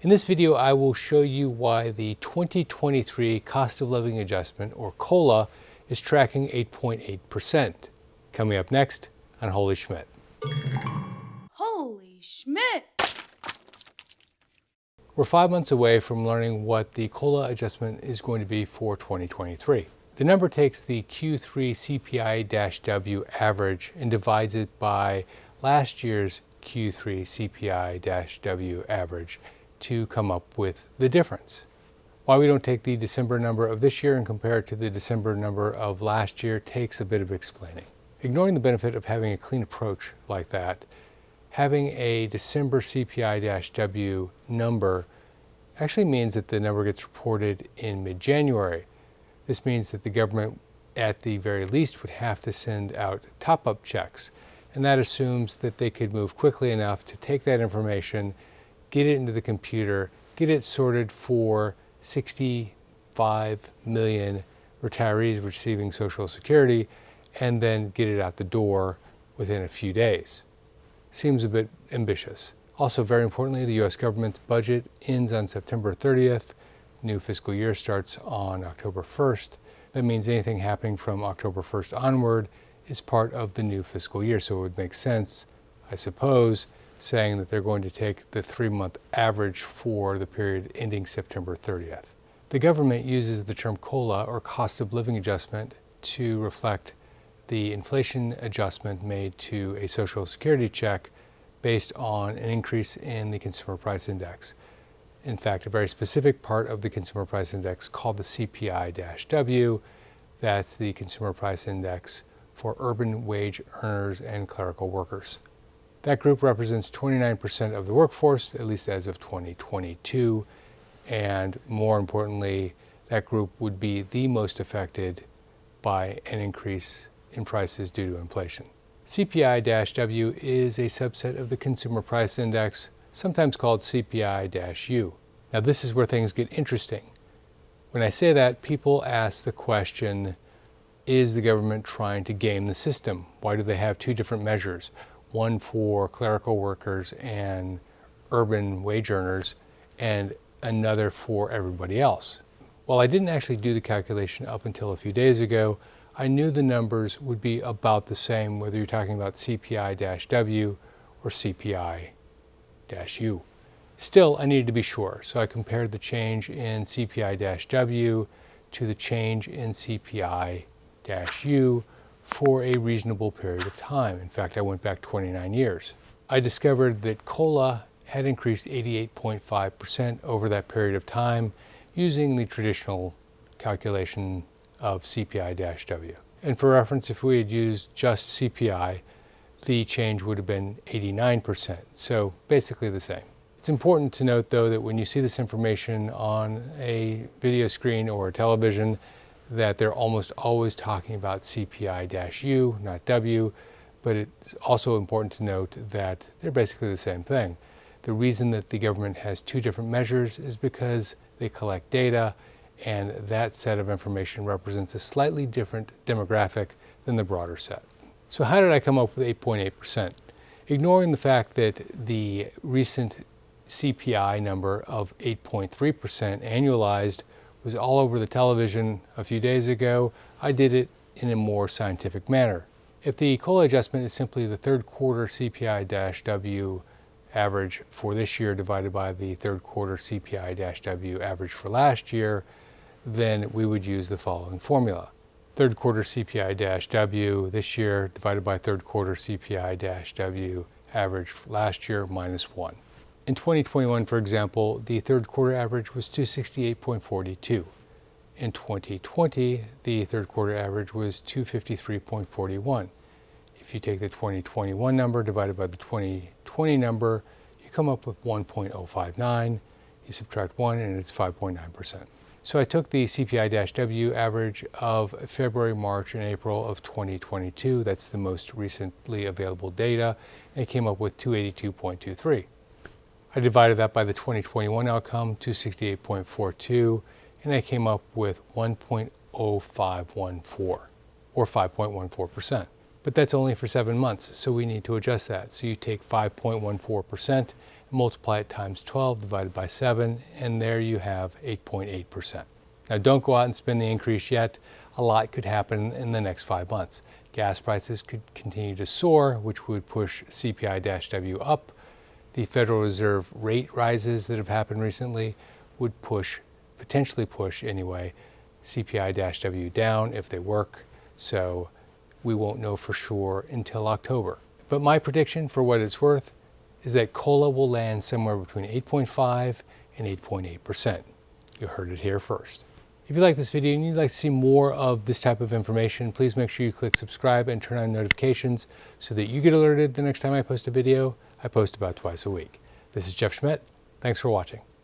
In this video, I will show you why the 2023 Cost of Living Adjustment, or COLA, is tracking 8.8%. Coming up next on Holy Schmidt. Holy Schmidt! We're 5 months away from learning what the COLA adjustment is going to be for 2023. The number takes the Q3 CPI-W average and divides it by last year's Q3 CPI-W average to come up with the difference. Why we don't take the December number of this year and compare it to the December number of last year takes a bit of explaining. Ignoring the benefit of having a clean approach like that, having a December CPI-W number actually means that the number gets reported in mid-January. This means that the government, at the very least, would have to send out top-up checks, and that assumes that they could move quickly enough to take that information, get it into the computer, get it sorted for 65 million retirees receiving Social Security, and then get it out the door within a few days. Seems a bit ambitious. Also, very importantly, the U.S. government's budget ends on September 30th. New fiscal year starts on October 1st. That means anything happening from October 1st onward is part of the new fiscal year. So it would make sense, I suppose, saying that they're going to take the 3-month average for the period ending September 30th. The government uses the term COLA, or cost of living adjustment, to reflect the inflation adjustment made to a Social Security check based on an increase in the Consumer Price Index. In fact, a very specific part of the Consumer Price Index called the CPI-W, that's the Consumer Price Index for urban wage earners and clerical workers. That group represents 29% of the workforce, at least as of 2022, and more importantly, that group would be the most affected by an increase in prices due to inflation. CPI-W is a subset of the Consumer Price Index, sometimes called CPI-U. Now this is where things get interesting. When I say that, people ask the question, is the government trying to game the system? Why do they have two different measures? One for clerical workers and urban wage earners, and another for everybody else. While I didn't actually do the calculation up until a few days ago, I knew the numbers would be about the same whether you're talking about CPI-W or CPI-U. Still, I needed to be sure, so I compared the change in CPI-W to the change in CPI-U for a reasonable period of time. In fact, I went back 29 years. I discovered that COLA had increased 88.5% over that period of time using the traditional calculation of CPI-W. And for reference, if we had used just CPI, the change would have been 89%, so basically the same. It's important to note, though, that when you see this information on a video screen or a television, that they're almost always talking about CPI-U, not W, but it's also important to note that they're basically the same thing. The reason that the government has two different measures is because they collect data, and that set of information represents a slightly different demographic than the broader set. So how did I come up with 8.8%? Ignoring the fact that the recent CPI number of 8.3% annualized was all over the television a few days ago, I did it in a more scientific manner. If the COLA adjustment is simply the third quarter CPI-W average for this year divided by the third quarter CPI-W average for last year, then we would use the following formula. Third quarter CPI-W this year divided by third quarter CPI-W average for last year minus 1. In 2021, for example, the third quarter average was 268.42. In 2020, the third quarter average was 253.41. If you take the 2021 number divided by the 2020 number, you come up with 1.059. You subtract 1 and it's 5.9%. So I took the CPI-W average of February, March, and April of 2022. That's the most recently available data, and it came up with 282.23. I divided that by the 2021 outcome, 268.42, and I came up with 1.0514, or 5.14%. But that's only for 7 months, so we need to adjust that. So you take 5.14%, and multiply it times 12 divided by 7, and there you have 8.8%. Now don't go out and spend the increase yet. A lot could happen in the next 5 months. Gas prices could continue to soar, which would push CPI-W up. The Federal Reserve rate rises that have happened recently would potentially push anyway, CPI-W down if they work. So we won't know for sure until October. But my prediction, for what it's worth, is that COLA will land somewhere between 8.5 and 8.8%. You heard it here first. If you like this video and you'd like to see more of this type of information, please make sure you click subscribe and turn on notifications so that you get alerted the next time I post a video. I post about twice a week. This is Geoff Schmidt. Thanks for watching.